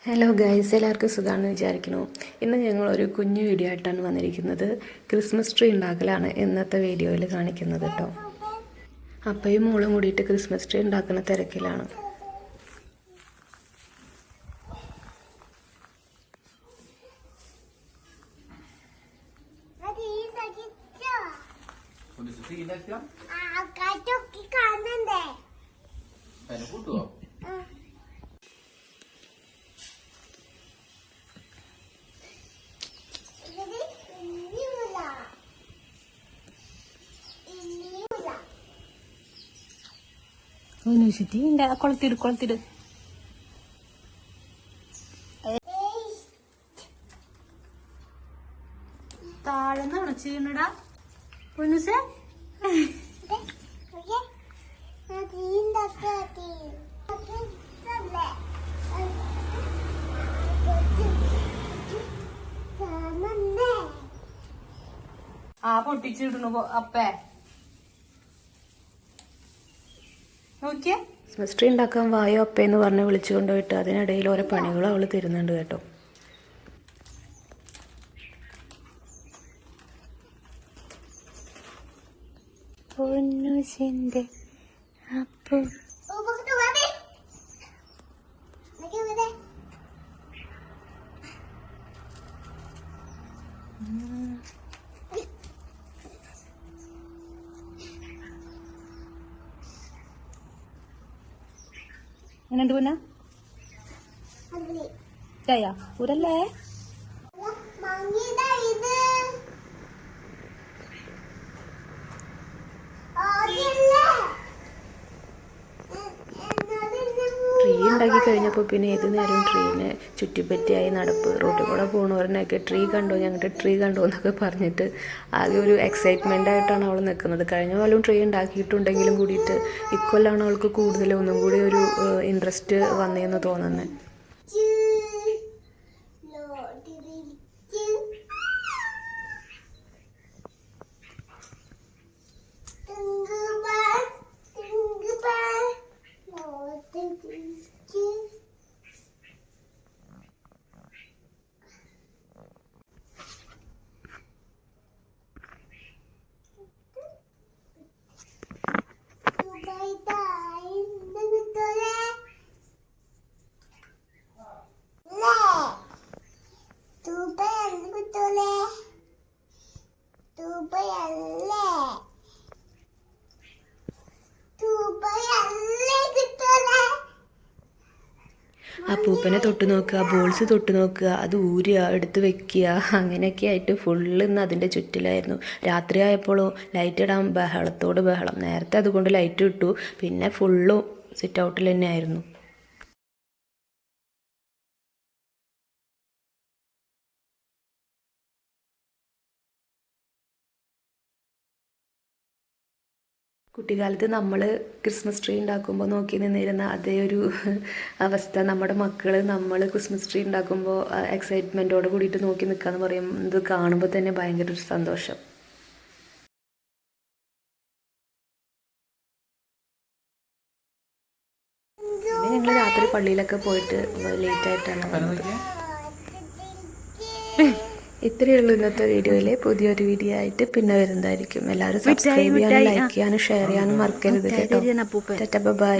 Hello guys, എല്ലാവർക്കും സുഖമാണെന്ന് വിചാരിക്കുന്നു. ഇന്ന് ഞങ്ങളൊരു കുഞ്ഞു വീഡിയോ ആയിട്ടാണ് വന്നിരിക്കുന്നത്. ക്രിസ്മസ് ട്രീ ഉണ്ടാക്കലാണ് ഇന്നത്തെ വീഡിയോയിൽ കാണിക്കുന്നത് കേട്ടോ. അപ്പയും മോളും കൂടിയിട്ട് ക്രിസ്മസ് ട്രീ ഉണ്ടാക്കുന്ന തിരക്കിലാണ്. കൊളത്തിട് താഴെന്നാണ് ചെയ്യണടാ പൊന്നുസേ. പൊട്ടിച്ചിടണു അപ്പേ നോക്കിയേ. ക്രിസ്മസ് ട്രീ ഉണ്ടാക്കാൻ വായോ അപ്പേന്ന് പറഞ്ഞ് വിളിച്ചു കൊണ്ടുപോയിട്ട് അതിനിടയിൽ ഓരോ പണികളും അവള് തരുന്നുണ്ട് കേട്ടോ. പൊന്നുസിന്റെ അപ്പു എങ്ങനെയുണ്ട് പൊന്ന ചായ ഊരല്ലേ? ട്രീ ഉണ്ടാക്കി കഴിഞ്ഞപ്പോൾ പിന്നെ ഏത് നേരവും ട്രീനെ ചുറ്റിപ്പറ്റിയായി നടപ്പ്. റോഡിൽ കൂടെ പോകണവരനൊക്കെ ട്രീ കണ്ടോ, ഞങ്ങളുടെ ട്രീ കണ്ടോ എന്നൊക്കെ പറഞ്ഞിട്ട് ആകെ ഒരു എക്സൈറ്റ്മെൻ്റ് ആയിട്ടാണ് അവൾ നിൽക്കുന്നത്. കഴിഞ്ഞ കൊല്ലം ട്രീ ഉണ്ടാക്കിയിട്ടുണ്ടെങ്കിലും കൂടിയിട്ട് ഇക്കൊല്ലാണ് അവൾക്ക് കൂടുതൽ ഒന്നും കൂടി ഒരു ഇൻട്രസ്റ്റ് വന്നതെന്ന് തോന്നുന്നത്. അപ്പൂപ്പനെ തൊട്ട് നോക്കുക, ബോൾസ് തൊട്ട് നോക്കുക, അത് ഊരുക, എടുത്ത് വെക്കുക, അങ്ങനെയൊക്കെ ആയിട്ട് ഫുള്ള് ഇന്ന് അതിൻ്റെ ചുറ്റിലായിരുന്നു. രാത്രി ആയപ്പോഴോ ലൈറ്റ് ഇടാൻ ബഹളത്തോട് ബഹളം. നേരത്തെ അതുകൊണ്ട് ലൈറ്റ് ഇട്ടു, പിന്നെ ഫുള്ളും സിറ്റ് ഔട്ടിൽ തന്നെ ആയിരുന്നു. കുട്ടിക്കാലത്ത് നമ്മൾ ക്രിസ്മസ് ട്രീ ഉണ്ടാക്കുമ്പോൾ നോക്കി നിന്നിരുന്ന അതേ ഒരു അവസ്ഥ നമ്മുടെ മക്കൾ നമ്മൾ ക്രിസ്മസ് ട്രീ ഉണ്ടാക്കുമ്പോൾ എക്സൈറ്റ്മെൻറ്റോട് കൂടിയിട്ട് നോക്കി നിൽക്കാന്ന് പറയുന്നത് കാണുമ്പോൾ തന്നെ ഭയങ്കര ഒരു സന്തോഷം. പിന്നെ ഞങ്ങൾ രാത്രി പള്ളിയിലൊക്കെ പോയിട്ട് ലേറ്റായിട്ടാണ് വന്നത്. ഇത്രയേ ഉള്ളൂ ഇന്നത്തെ വീഡിയോയിൽ. പുതിയൊരു വീഡിയോ ആയിട്ട് പിന്നെ വരുന്നതായിരിക്കും. എല്ലാവരും സബ്സ്ക്രൈബ് ചെയ്യാനും ലൈക്ക് ചെയ്യാനും ഷെയർ ചെയ്യാനും മറക്കരുത് കേട്ടോ. ബൈ.